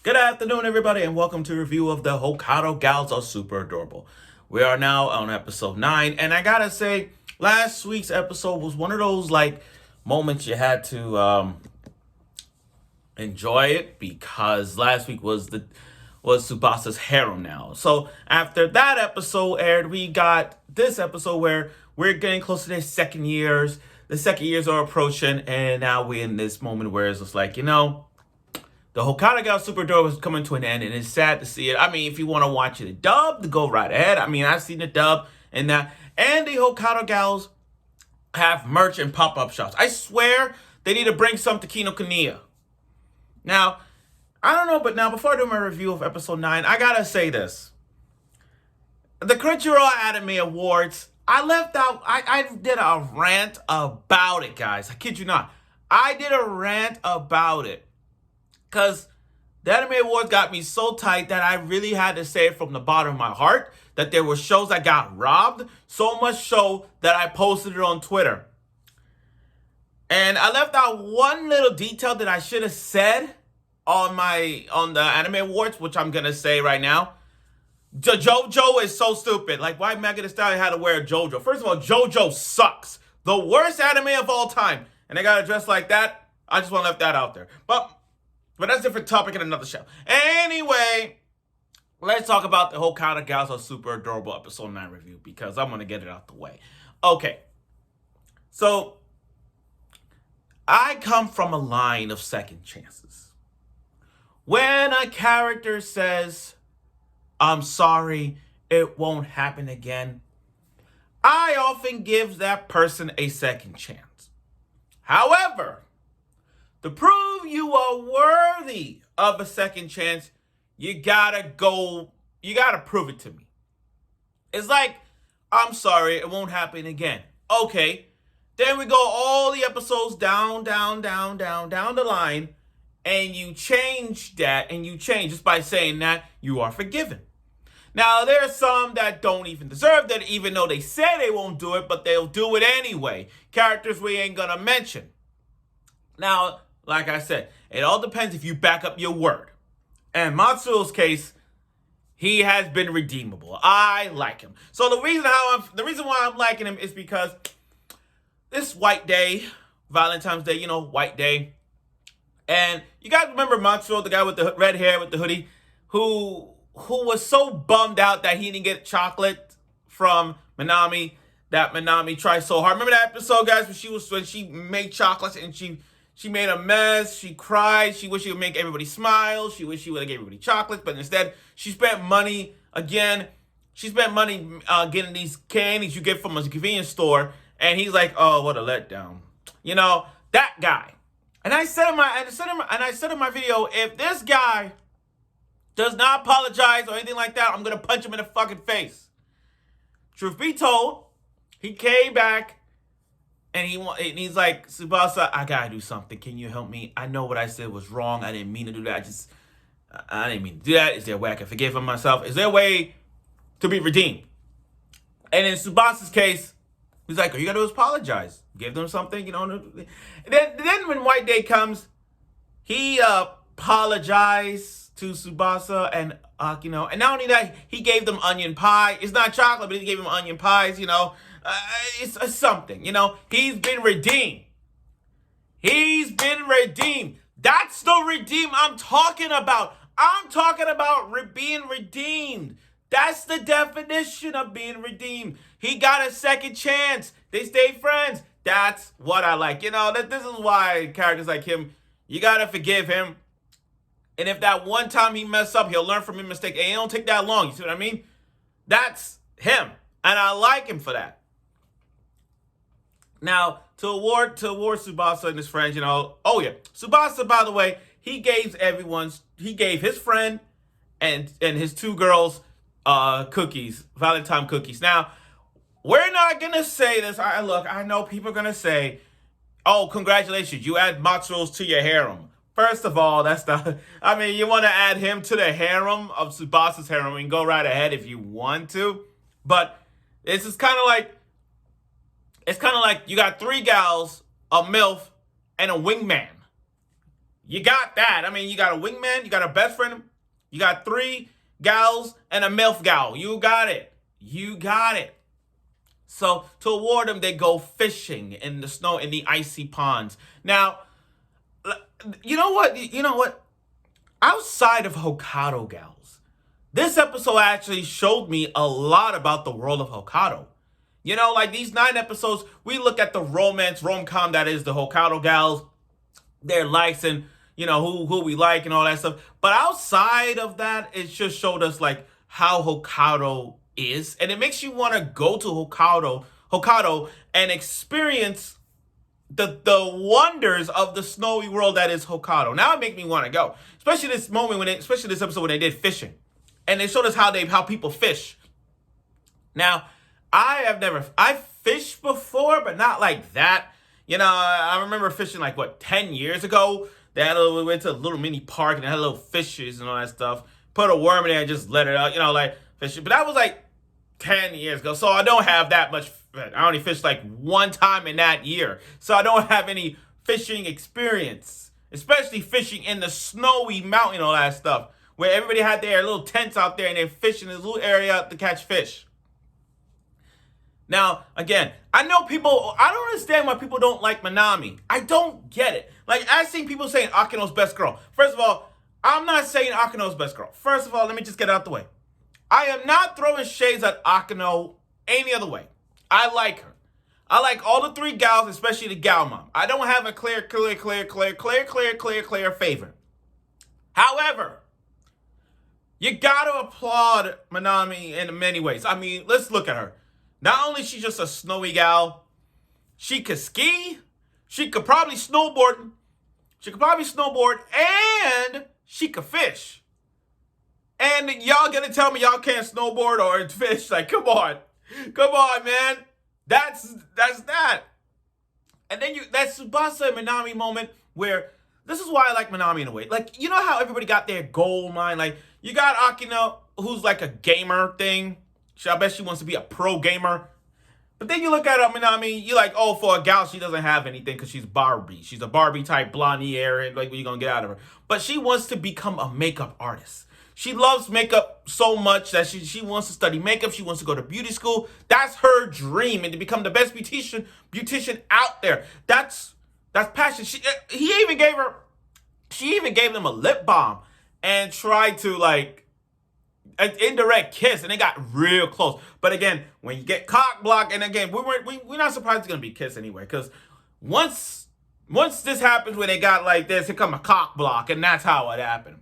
Good afternoon, everybody, and welcome to a review of the Hokkaido Gals Are Super Adorable. We are now on episode 9, and I gotta say, last week's episode was one of those moments you had to enjoy it because last week was Tsubasa's harem now. So after that episode aired, we got this episode where we're getting close to their second years. The second years are approaching, and now we're in this moment where it's just the Hokkaido Super Door was coming to an end, and it's sad to see it. I mean, if you want to watch it dubbed, go right ahead. I mean, I've seen the dub and that. And the Hokkaido Gals have merch and pop-up shops. I swear they need to bring some to Kinokuniya. Now, I don't know, but now before I do my review of episode 9, I gotta say this. The Crunchyroll Anime Awards, I did a rant about it, guys. I kid you not. I did a rant about it. Because the Anime Awards got me so tight that I really had to say it from the bottom of my heart that there were shows that got robbed. So much so that I posted it on Twitter. And I left out one little detail that I should have said on the Anime Awards, which I'm going to say right now. JoJo is so stupid. Like, why Megan Thee Stallion had to wear JoJo? First of all, JoJo sucks. The worst anime of all time. And they got to dress like that. I just want to left that out there. But that's a different topic in another show. Anyway, let's talk about the Hokkaido Gals Are Super Adorable episode 9 review because I'm going to get it out the way. Okay. So, I come from a line of second chances. When a character says, I'm sorry, it won't happen again, I often give that person a second chance. However, to prove you are worthy of a second chance, you gotta prove it to me. It's like, I'm sorry, it won't happen again. Okay, then we go all the episodes down the line, and you change that, and you change just by saying that you are forgiven. Now, there's some that don't even deserve that, even though they say they won't do it, but they'll do it anyway. Characters we ain't gonna mention. Now, like I said, it all depends if you back up your word. And Matsuo's case, he has been redeemable. I like him. So the reason why I'm liking him is because this white day, Valentine's Day, white day. And you guys remember Matsuo, the guy with the red hair with the hoodie, who was so bummed out that he didn't get chocolate from Minami, that Minami tried so hard. Remember that episode, guys, when she made chocolates and she made a mess, she cried, she wished she would make everybody smile, she wished she would have gave everybody chocolates, but instead, she spent money, again, getting these candies you get from a convenience store, and he's like, oh, what a letdown. That guy. And I said in my video, if this guy does not apologize or anything like that, I'm going to punch him in the fucking face. Truth be told, he came back, and he's like, Tsubasa, I gotta do something. Can you help me? I know what I said was wrong. I didn't mean to do that. I didn't mean to do that. Is there a way I can forgive him myself? Is there a way to be redeemed? And in Tsubasa's case, he's like, all you gotta do is apologize. Give them something, And then when White Day comes, he apologized to Tsubasa and and not only that, he gave them onion pie. It's not chocolate, but he gave them onion pies, it's something, He's been redeemed. He's been redeemed. That's the redeem I'm talking about. I'm talking about being redeemed. That's the definition of being redeemed. He got a second chance. They stayed friends. That's what I like. This is why characters like him, you gotta forgive him. And if that one time he messed up, he'll learn from his mistake. And it don't take that long. You see what I mean? That's him. And I like him for that. Now, to award Tsubasa and his friends, oh yeah. Tsubasa, by the way, he gave his friend and his two girls cookies, Valentine cookies. Now, we're not gonna say this. I know people are gonna say, oh, congratulations, you add Matsuos to your harem. First of all, you want to add him to the harem of Tsubasa's harem, and go right ahead if you want to. But this is kind of like, you got 3 gals, a MILF, and a wingman. You got that. I mean, you got a wingman, you got a best friend, you got 3 gals and a MILF gal. You got it. You got it. So to award them, they go fishing in the snow, in the icy ponds. Now, you know what? You know what? Outside of Hokkaido gals, this episode actually showed me a lot about the world of Hokkaido. You know, like these 9 episodes, we look at the romance, rom-com that is the Hokkaido gals, their likes and, you know, who we like and all that stuff. But outside of that, it just showed us like how Hokkaido is. And it makes you want to go to Hokkaido and experience the wonders of the snowy world that is Hokkaido. Now it makes me want to go. Especially this moment especially this episode when they did fishing. And they showed us how people fish. Now, I fished before, but not like that. You know, I remember fishing like 10 years ago. We went to a little mini park and they had little fishes and all that stuff. Put a worm in there and just let it out, you know, like fishing. But that was like 10 years ago. So I don't have that much. I only fished like 1 time in that year. So I don't have any fishing experience, especially fishing in the snowy mountain and all that stuff, where everybody had their little tents out there and they're fishing in this little area to catch fish. Now, again, I don't understand why people don't like Minami. I don't get it. Like, I've seen people saying Akino's best girl. First of all, I'm not saying Akino's best girl. First of all, let me just get it out the way. I am not throwing shades at Akino any other way. I like her. I like all the 3 gals, especially the gal mom. I don't have a clear favorite. However, you gotta applaud Minami in many ways. I mean, let's look at her. Not only is she just a snowy gal, she could ski, she could probably snowboard, and she could fish. And y'all gonna tell me y'all can't snowboard or fish? Like, come on, man. That's that. And then that Tsubasa and Minami moment where this is why I like Minami in a way. Like, you know how everybody got their goal line? Like, you got Akino, who's like a gamer thing. I bet she wants to be a pro gamer. But then you look at Minami, you're like, oh, for a gal, she doesn't have anything because she's Barbie. She's a Barbie type blondie hair, and like, what are you going to get out of her? But she wants to become a makeup artist. She loves makeup so much that she wants to study makeup. She wants to go to beauty school. That's her dream, and to become the best beautician out there. That's passion. She even gave them a lip balm and tried to like an indirect kiss, and they got real close. But again, when you get cock blocked, and again, we're not surprised it's gonna be a kiss anyway, because once this happens where they got like this, here come a cock block, and that's how it happened.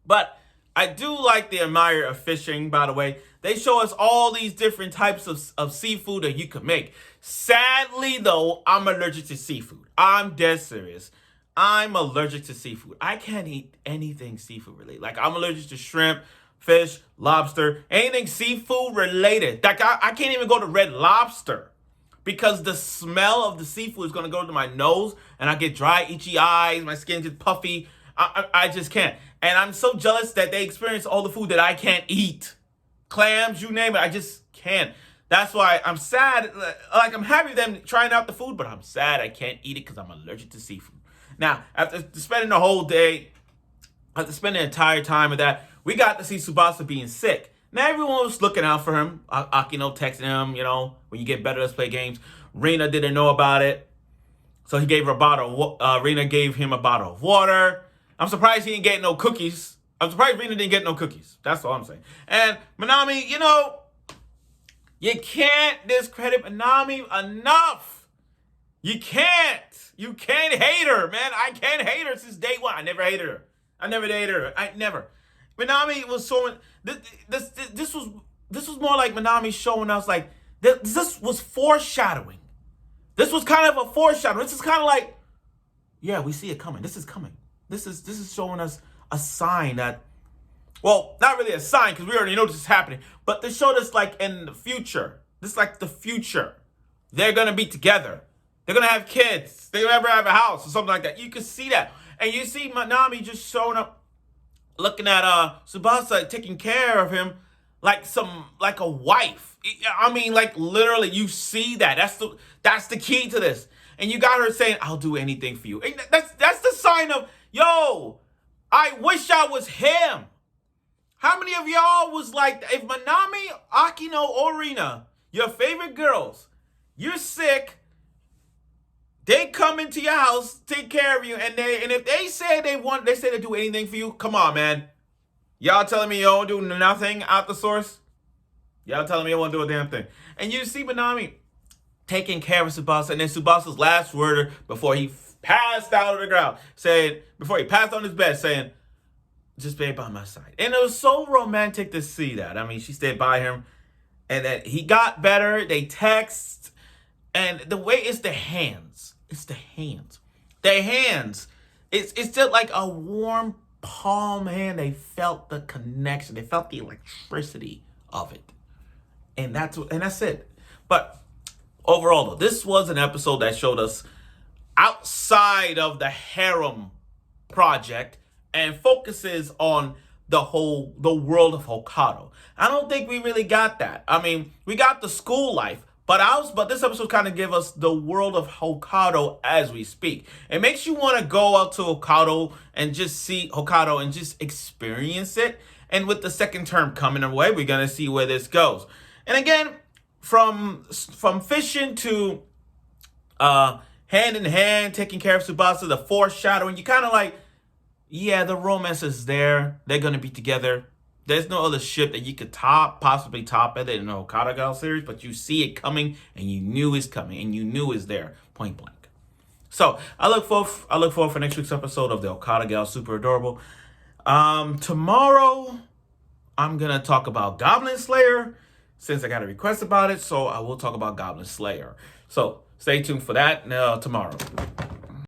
But I do like the admire of fishing, by the way. They show us all these different types of seafood that you could make. Sadly, though, I'm allergic to seafood. I'm dead serious. I'm allergic to seafood. I can't eat anything seafood related. Like, I'm allergic to shrimp, fish, lobster, anything seafood related. Like, I can't even go to Red Lobster because the smell of the seafood is going to go to my nose and I get dry, itchy eyes, my skin gets puffy. I just can't. And I'm so jealous that they experience all the food that I can't eat. Clams, you name it, I just can't. That's why I'm sad. Like, I'm happy with them trying out the food, but I'm sad I can't eat it because I'm allergic to seafood. Now, after spending the whole day, after spending the entire time with that, we got to see Tsubasa being sick. Now, everyone was looking out for him. Akino texting him, you know, when you get better, let's play games. Rina didn't know about it. So he gave her a bottle of Rina gave him a bottle of water. I'm surprised he didn't get no cookies. I'm surprised Rina didn't get no cookies. That's all I'm saying. And Minami, you know, you can't discredit Minami enough. You can't. You can't hate her, man. I can't hate her since day one. I never hated her. I never dated her. I never. Minami was showing this was more like Minami showing us like this was foreshadowing. This was kind of a foreshadowing. This is kind of like, yeah, we see it coming. This is coming. This is showing us a sign that, well, not really a sign because we already know this is happening, but they showed us like in the future. This is like the future. They're gonna be together. They're gonna have kids. They're gonna have a house or something like that. You can see that, and you see Minami just showing up, looking at Tsubasa taking care of him like a wife. I mean, like literally, you see that. That's the key to this. And you got her saying, "I'll do anything for you." And that's the sign of Yo, I wish I was him. How many of y'all was like, if Minami, Akino, or Rina, your favorite girls, you're sick, they come into your house, take care of you, and if they say they say they do anything for you, come on, man. Y'all telling me you don't do nothing out the source? Y'all telling me you won't do a damn thing. And you see Minami taking care of Tsubasa, and then Tsubasa's last word before he passed out of the ground, before he passed on his bed, saying, just stay by my side. And it was so romantic to see that. I mean, she stayed by him, and that he got better. They text, and the way it's the hands. It's the hands. The hands. It's just like a warm palm hand. They felt the connection. They felt the electricity of it. And that's it. But overall, though, this was an episode that showed us outside of the harem project and focuses on the world of Hokkaido. I don't think we really got that. I mean, we got the school life, but this episode kind of gave us the world of Hokkaido as we speak. It makes you want to go out to Hokkaido and just see Hokkaido and just experience it. And with the second term coming away, we're gonna see where this goes. And again, from fishing to hand in hand, taking care of Tsubasa, the foreshadowing, you kind of like, yeah, the romance is there. They're going to be together. There's no other ship that you could possibly top it in the Hokkaido series, but you see it coming, and you knew it's coming, and you knew it's there, point blank. So I look forward for next week's episode of the Hokkaido Super Adorable. Tomorrow, I'm going to talk about Goblin Slayer, since I got a request about it, so I will talk about Goblin Slayer. So stay tuned for that tomorrow.